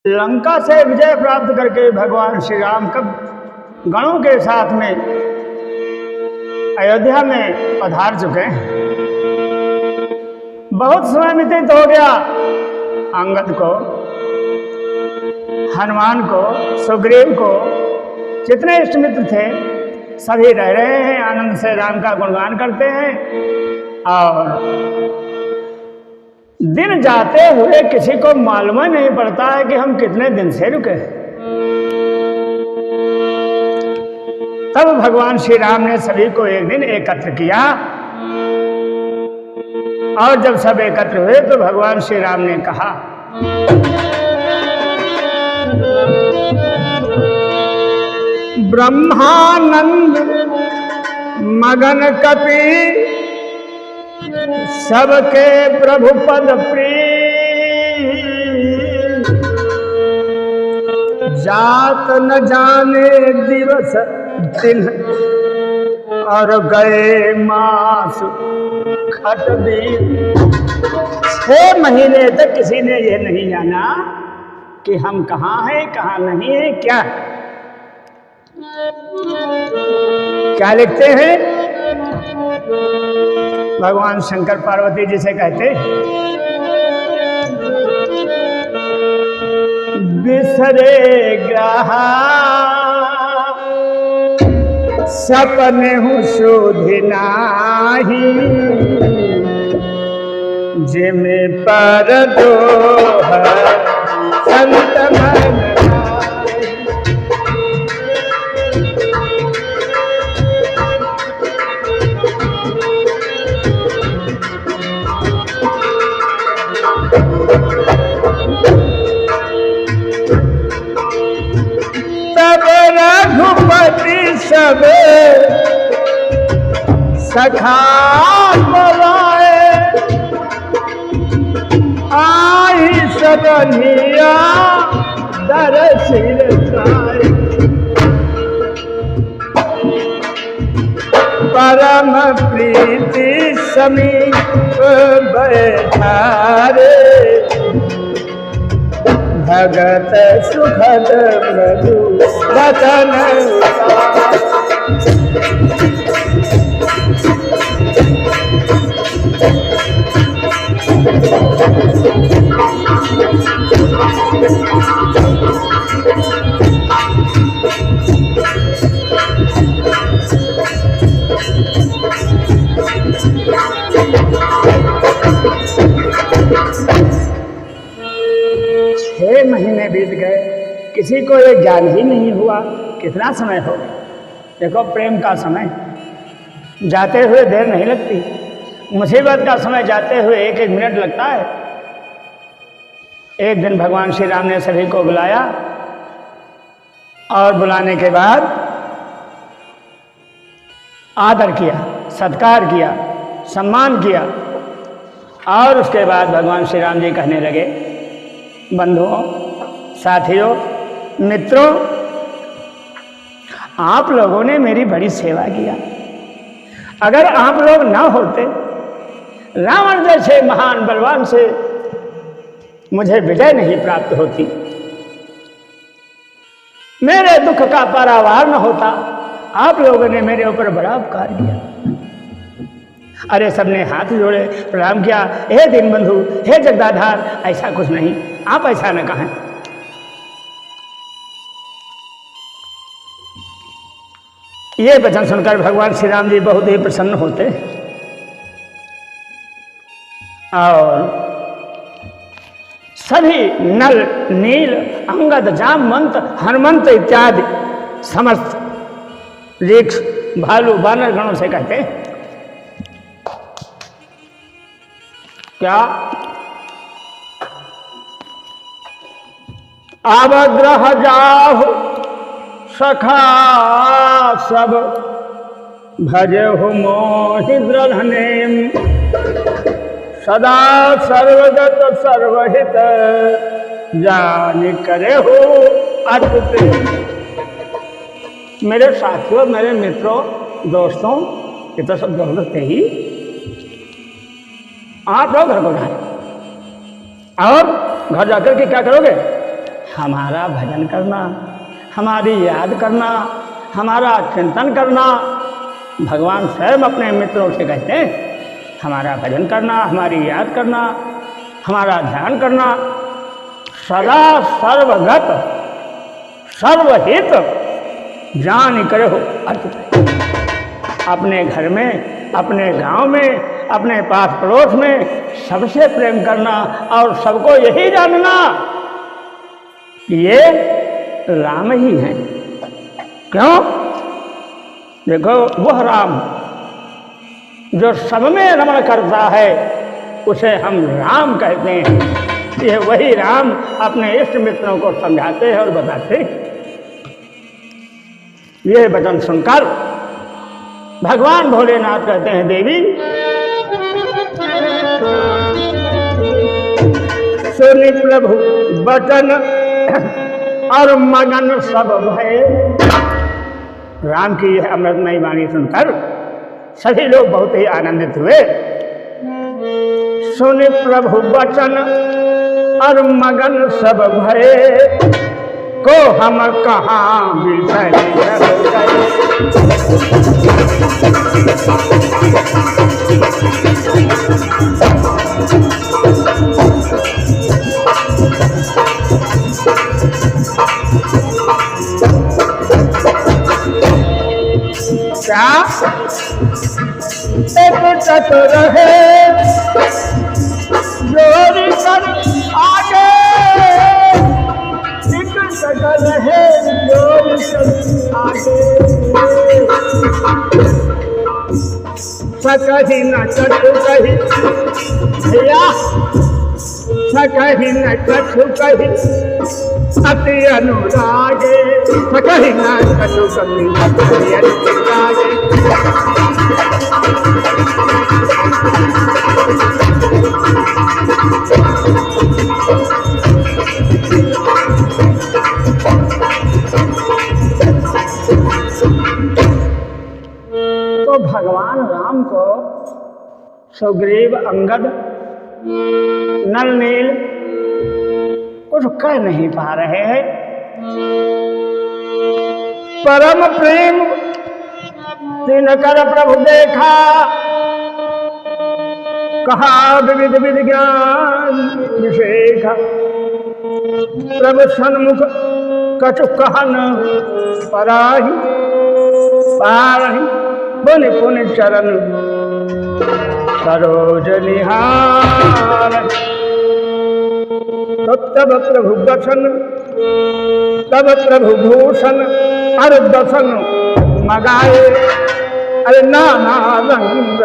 लंका से विजय प्राप्त करके भगवान श्री राम कब गणों के साथ में अयोध्या में पधार चुके हैं। बहुत समय व्यतीत हो गया। अंगद को, हनुमान को, सुग्रीव को, जितने इष्ट मित्र थे सभी रह रहे हैं, आनंद से राम का गुणगान करते हैं। और दिन जाते हुए किसी को मालूम नहीं पड़ता है कि हम कितने दिन से रुके। तब भगवान श्री राम ने सभी को एक दिन एकत्र किया और जब सब एकत्र हुए तो भगवान श्री राम ने कहा, ब्रह्मानंद मगन कपि सबके प्रभु पद प्रिय, जात न जाने दिवस दिन और गए मास खट दिन। 6 महीने तक किसी ने यह नहीं जाना कि हम कहाँ हैं, कहाँ नहीं है, क्या क्या लिखते हैं। भगवान शंकर पार्वती जी से कहते, बिसरे ग्रहा सपने हूँ शोधि नाही, जिमे पर दोह संत मन। तब रघुपति सब सखा बोलाए, आई सबनिया दर सिर साए। परम प्रीति समीप बैठारे, भगत सुखद मधु बचन। महीने बीत गए, किसी को ये ज्ञान ही नहीं हुआ कितना समय हो गया। देखो प्रेम का समय जाते हुए देर नहीं लगती, मुसीबत का समय जाते हुए एक एक मिनट लगता है। एक दिन भगवान श्री राम ने सभी को बुलाया और बुलाने के बाद आदर किया, सत्कार किया, सम्मान किया और उसके बाद भगवान श्री राम जी कहने लगे, बंधुओं, साथियों, मित्रों, आप लोगों ने मेरी बड़ी सेवा किया। अगर आप लोग ना होते, रावण जैसे महान बलवान से मुझे विजय नहीं प्राप्त होती, मेरे दुख का पारावार न होता। आप लोगों ने मेरे ऊपर बड़ा उपकार किया। अरे सबने हाथ जोड़े प्रणाम किया, हे दीन बंधु, हे जगदाधार, ऐसा कुछ नहीं, आप ऐसा न कहें। ये वचन सुनकर भगवान श्री राम जी बहुत ही प्रसन्न होते और सभी नल, नील, अंगद, जामवंत, हनुमंत इत्यादि समस्त ऋक्ष, भालू, वानर गणों से कहते हैं, क्या अवग्रह जाहु सखा सब, भजहु मोहि दृढ़नेम, सदा सर्वगत सर्वहित, जानि करेहु अति प्रेम। मेरे साथियों, मेरे मित्रों, दोस्तों, ये तो सब दोस्त थे ही। आप लोग घर को जाए और घर जाकर के क्या करोगे, हमारा भजन करना, हमारी याद करना, हमारा चिंतन करना। भगवान स्वयं अपने मित्रों से कहते हैं हमारा भजन करना, हमारी याद करना, हमारा ध्यान करना, सदा सर्वगत सर्वहित जान करो अर्थ। अपने घर में, अपने गांव में, अपने पास पड़ोस में सबसे प्रेम करना और सबको यही जानना कि ये राम ही हैं। क्यों? देखो, वह राम जो सब में रमण करता है उसे हम राम कहते हैं। यह वही राम अपने इष्ट मित्रों को समझाते हैं और बताते हैं। यह वचन सुनकर भगवान भोलेनाथ कहते हैं, देवी सुनि प्रभु वचन और मगन सब भय। राम की यह अमृतमयी वाणी सुनकर सभी लोग बहुत ही आनंदित हुए। सुनि प्रभु वचन और मगन सब भय, को हम कहाँ बिसर गए। क्या एक तक रहे जोरी कर आगे, एक तक रहे जोरी कर आगे। सकही न कछु कही भैया, सकही न कछु कही अति अनुरागे। सकही न कछु कही अति अनुरागे। तो भगवान राम को सुग्रीव, अंगद, नल नील कुछ कह नहीं पा रहे हैं। परम प्रेम तिनकर प्रभु देखा, कहा विविध विज्ञान विशेखा। प्रभु सन्मुख कछु कहन पराही, पारही पुनि पुनि चरण सरोज निहार। तब प्रभु दर्शन, तब प्रभु भूषण हर दर्शन मगाए। अरे नाना रंग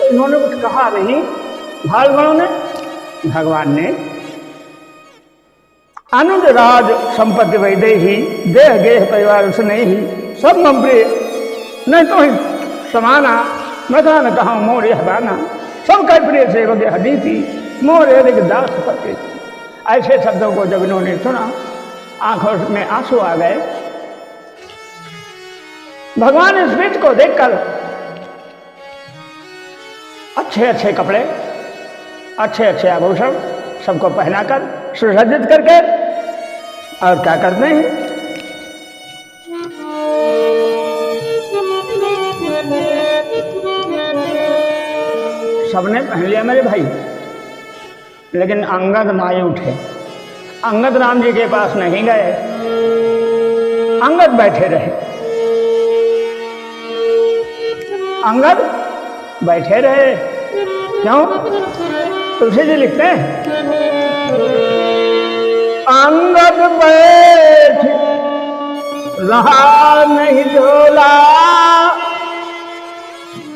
इन्होंने कुछ कहा नहीं। भालगणों ने, भगवान ने अनुज राज संपत्ति वैदेही, देह गेह परिवार स्नेही, सब मम प्रिय, नहीं तो ही समाना, मथा न कहा मोर यह बाना। सबका प्रिय से देह दीती, मोर अधिक दास पति। ऐसे शब्दों को जब इन्होंने सुना, आंखों में आंसू आ गए। भगवान इस बीच को देखकर अच्छे अच्छे कपड़े, अच्छे अच्छे आभूषण सबको पहनाकर सुसज्जित करके और क्या करते हैं, सबने पहन लिया मेरे भाई, लेकिन अंगद नाई उठे। अंगद राम जी के पास नहीं गए, अंगद बैठे रहे। अंगद बैठे रहे क्यों? तुलसी जी लिखते हैं, अंगद बैठ रहा नहीं झोला,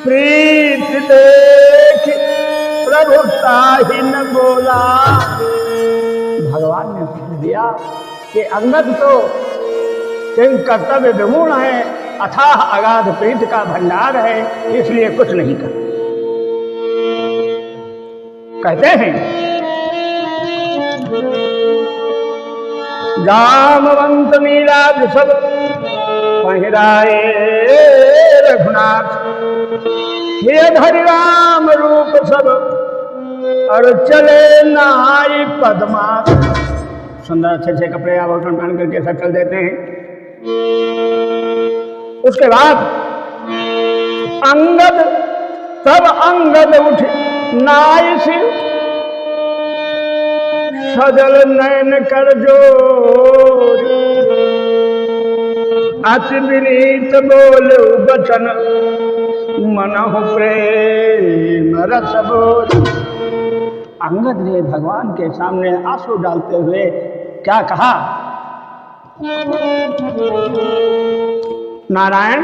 प्रीत देख प्रभु ताहि न बोला। भगवान ने कह दिया कि अंगद तो किंग कर्तव्य विमूढ़ है, अथाह अगाध प्रीत का भंडार है, इसलिए कुछ नहीं कर। कहते हैं जामवंत नीलाज सब पहिराए रघुनाथ, हे धरि राम रूप सब और चले नाई पद्मात। सुंदर अच्छे अच्छे कपड़े आभूषण पहन करके सब चल देते हैं। उसके बाद अंगद, तब अंगद उठ नाई से सजल नयन कर जोर, अति विनीत बोल बचन मनहु प्रेम रस बोल। अंगद ने भगवान के सामने आंसू डालते हुए क्या कहा? नारायण,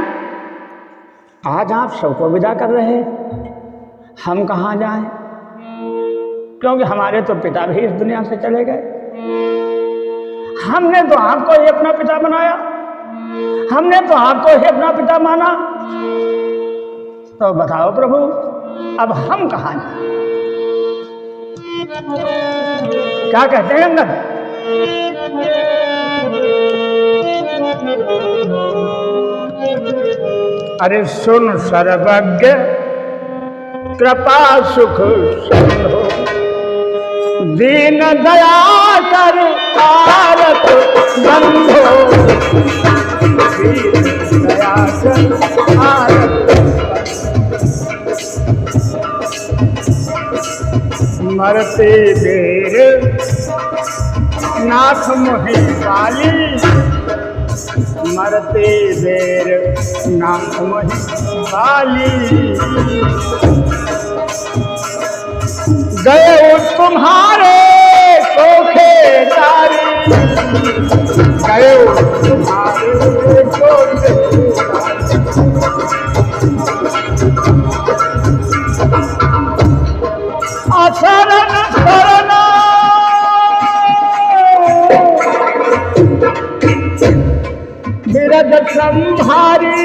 आज आप सबको विदा कर रहे हैं, हम कहाँ जाएं? क्योंकि हमारे तो पिता भी इस दुनिया से चले गए। हमने तो आपको ही अपना पिता बनाया, हमने तो आपको ही अपना पिता माना। तो बताओ प्रभु, अब हम कहाँ जाएं? क्या कहते हैं अंगद? अरे सुन सर्वज्ञ कृपा सुख सिंधु, दीन दया कर आरत बंधो, दीन दया कर आरत। मरते देर नाथ मोहि वाली, मरते देर नाथ मोहि वाली। गए तुम्हारे कोखेदारी, गए तुम्हारे कोखेदारी। शरण शरण बिरद संहारी,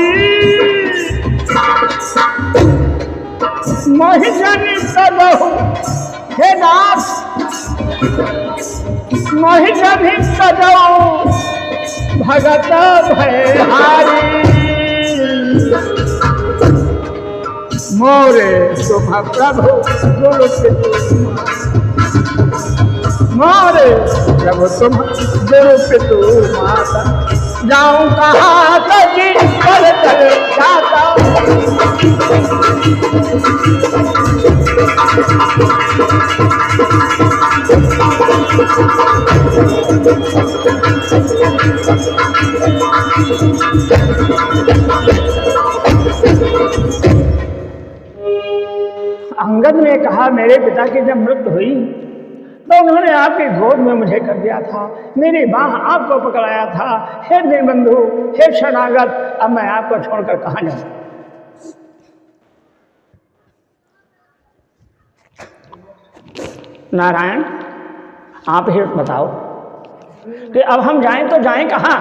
महिजन सदहु हे नाथ, महिजन सदहु भगत भयहारी। मोरे शुभ प्रभु गुरु पितु, मोरे प्रभु तुम गुरु पितु माता। जाऊं कहाँ कभी कर चल जाता, अंगद ने कहा, मेरे पिता की जब मृत्यु हुई तो उन्होंने आपकी गोद में मुझे कर दिया था, मेरी बाह आपको पकड़ाया था। हे दीनबंधु, हे शरणागत, अब मैं आपको छोड़कर कहाँ जाऊं? नारायण, आप ही बताओ कि अब हम जाएं तो जाएं कहाँ?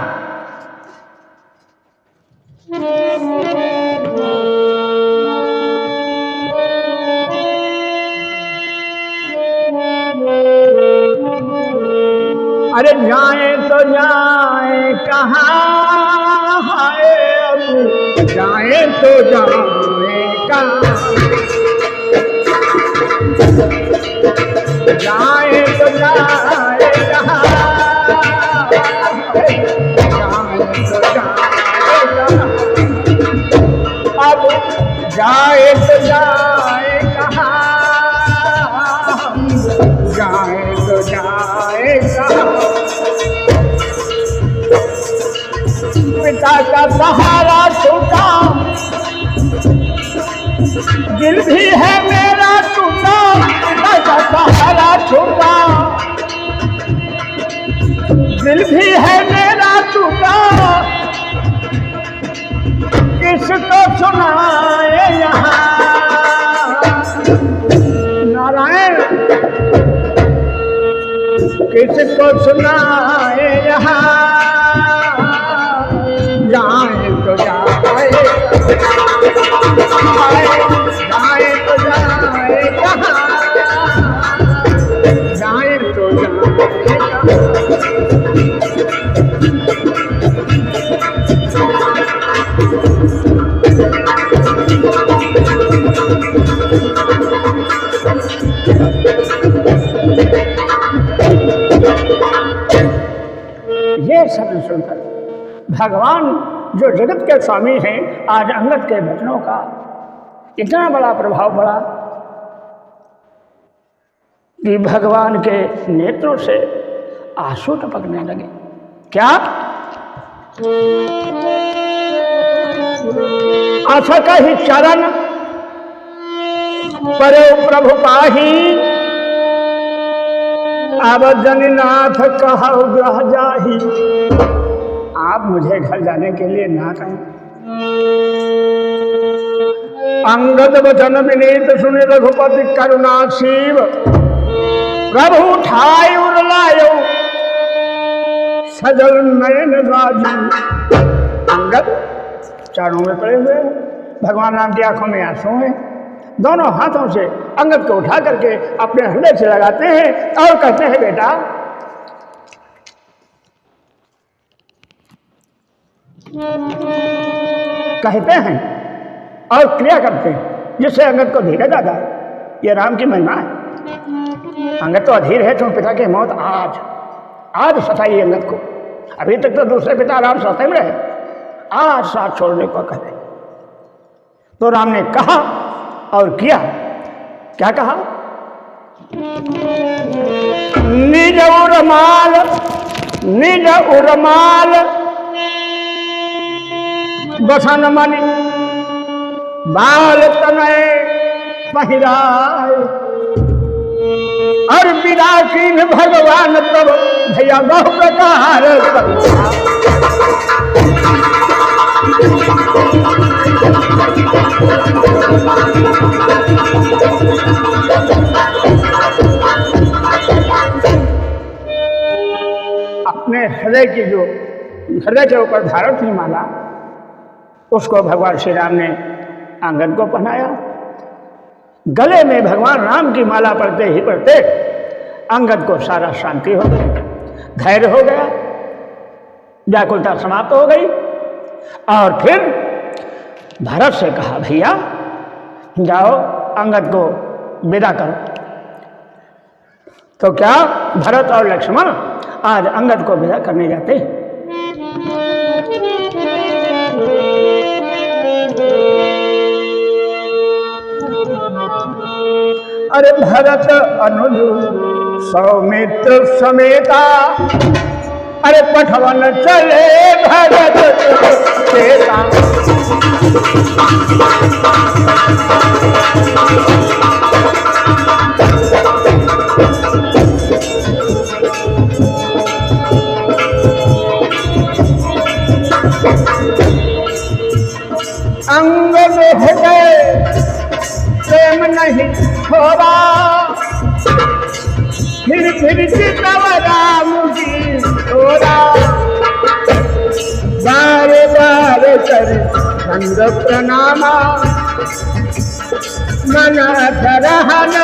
अरे जाएं तो जाएं कहाँ है, अब जाएं तो जाएं कहाँ? जाएं तो जाएं कहाँ, जाएं तो जाएं कहाँ? अब जाएं तो जाएं कहाँ, जाएं तो जाएं कहाँ? पिता का सहारा छूटा, दिल भी है मेरा टूटा। पिता का सहारा छूटा, दिल भी है मेरा टूटा। किसको सुनाए यहाँ? नारायण, किसको सुनाए यहाँ? जाए तो जाए ये शब्द सुनकर भगवान जो जगत के स्वामी हैं, आज अंगद के वचनों का इतना बड़ा प्रभाव पड़ा कि भगवान के नेत्रों से आंसू टपकने लगे। क्या आशा का ही चरण पर प्रभु पाही, अब जनीनाथ कहा ग्रह जाही। आप मुझे घर जाने के लिए ना कहें। अंगद वचन विनीत सुन रघुपति करुणा शिव, प्रभु उठाय उरलायो सजल नयन राजी। अंगद चारों में पड़े हुए, भगवान राम की आंखों में आंसू हैं, दोनों हाथों से अंगद को उठा करके अपने हृदय से लगाते हैं और कहते हैं बेटा कहते हैं और क्रिया करते हैं जिससे अंगद को धीरज आता है। ये राम की महिमा है। अंगद तो अधीर है क्यों पिता की मौत आज सताई अंगद को। अभी तक तो दूसरे पिता राम सते में रहे, आज साथ छोड़ने को कहे। तो राम ने कहा और किया। क्या कहा? निज उर्माल बसन मणि बाल तनय पहिराय, और विदा कीन भगवान तब भैया बहु प्रकार। अपने हृदय की जो हृदय के ऊपर धारण थी माला, उसको भगवान श्री राम ने अंगद को पहनाया। गले में भगवान राम की माला पड़ते ही पड़ते अंगद को सारा शांति हो गई, धैर्य हो गया, व्याकुलता समाप्त हो गई। और फिर भरत से कहा भैया जाओ अंगद को विदा करो। तो क्या भरत और लक्ष्मण आज अंगद को विदा करने जाते हैं। अरे भरत अनुज सौमित्र समेता, अरे पठवन चले भरत चेता। अंगद हो गए प्रेम नहीं होगा, फिर चितव राम की छोड़ा। बारे बारे कर चंद प्रणामा, मन धरहन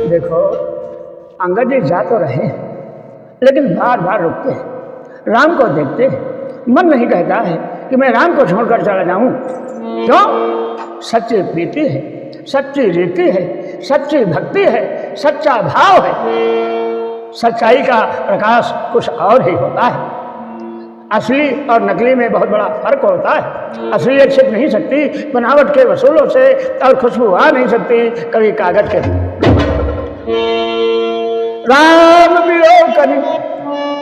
देखो अंगद जी जा तो रहे लेकिन बार बार रुकते हैं, राम को देखते हैं। मन नहीं कहता है कि मैं राम को छोड़कर चला जाऊं। क्यों? सच्ची प्रीति है, सच्ची रीति है, सच्ची भक्ति है, सच्चा भाव है। सच्चाई का प्रकाश कुछ और ही होता है। असली और नकली में बहुत बड़ा फर्क होता है। असलियत छिप नहीं सकती बनावट के वसूलों से, और खुशबू आ नहीं सकती कभी कागज के। राम वियोग करी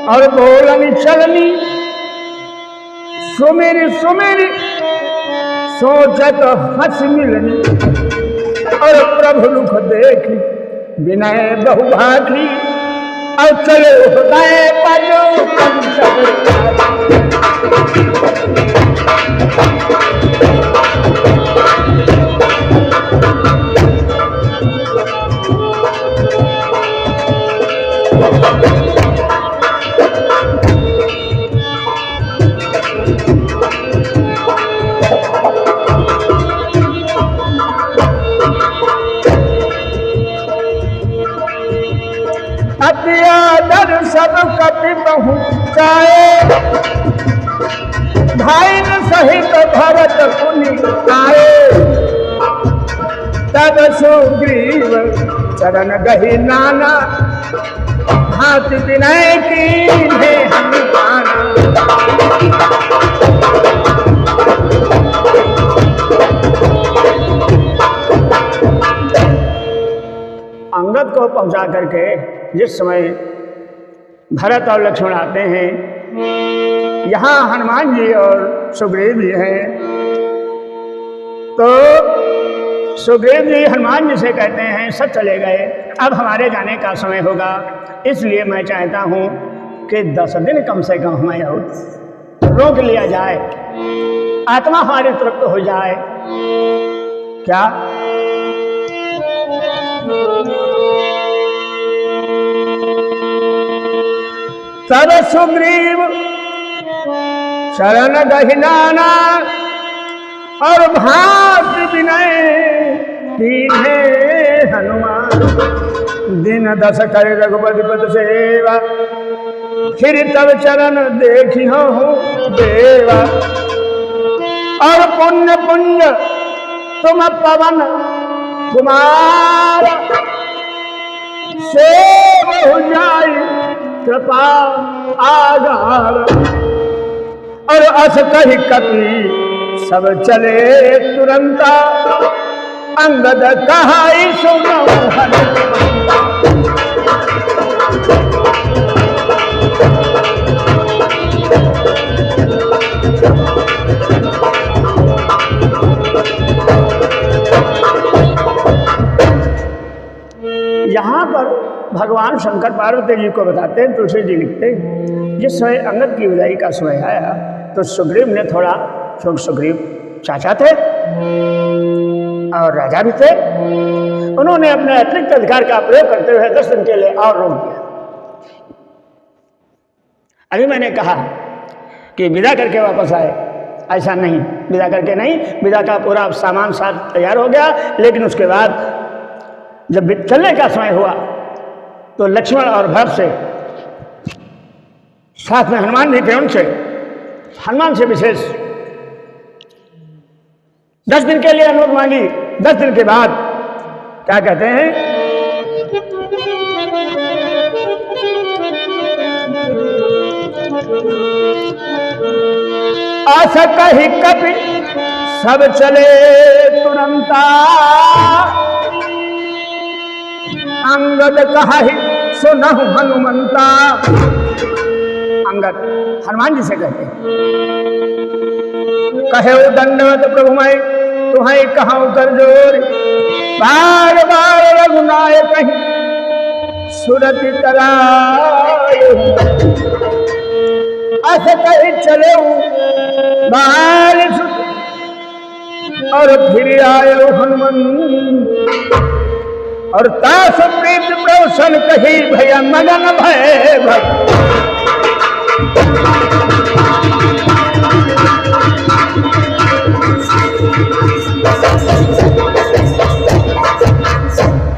और बोलनी चलनी, सुमेरी सुमेरी सोचत हंस मिलनी। और प्रभु मुख देखी विनय बहुभागी, और चले हृदय पर जाए, भाई न सहित भरत पुनि आए। तब सुग्रीव चरण गहि नाना, हाथ विनय कीन्हे हनुमान। अंगद को पहुंचा करके जिस समय भरत और लक्ष्मण आते हैं, यहाँ हनुमान जी और सुग्रीव जी हैं, तो सुग्रीव जी हनुमान जी से कहते हैं सब चले गए, अब हमारे जाने का समय होगा, इसलिए मैं चाहता हूँ कि 10 दिन कम से कम हमें और रोक लिया जाए, आत्मा हमारी तृप्त हो जाए। क्या तब सुग्रीव शरण गहि नाना, और भात विनय कीन्हे हनुमान। दिन 10 करे रघुपति पद सेवा, फिर तब चरण देखियो देवा। और पुण्य पुण्य तुम पवन कुमार, से हो जाए कृपा आगार। और अस कहि कपि सब चले तुरंता, अंगद कहाई सुनो हनुमंता। यहाँ पर भगवान शंकर पार्वती जी को बताते हैं, तुलसी जी लिखते हैं, जिस समय अंगद की विदाई का समय आया तो सुग्रीव ने थोड़ा, सुग्रीव चाचा थे और राजा भी थे, उन्होंने अपने अतिरिक्त अधिकार का प्रयोग करते हुए 10 दिन के लिए और रोक दिया। अभी मैंने कहा कि विदा करके वापस आए, ऐसा नहीं, विदा करके नहीं, विदा का पूरा सामान साथ तैयार हो गया, लेकिन उसके बाद जब चलने का समय हुआ तो लक्ष्मण और भरत से, साथ में हनुमान जी थे, उनसे, हनुमान से विशेष 10 दिन के लिए अनुमति मांगी। 10 दिन के बाद क्या कहते हैं, आशा कहि कपि सब चले तुरंता, अंगद कहाहि सुनहु हनुमंता। अंगद हनुमान जी से कहते हैं, कहे दंडवत प्रभु मैं तुम्हें कहूँ कर जोर, बार बार रघुनायक सुरति कराय। अस कही चले बाल और फिर आयो हनुमंत, और तास प्रीत प्रौसन कही भैया मगन भय भय।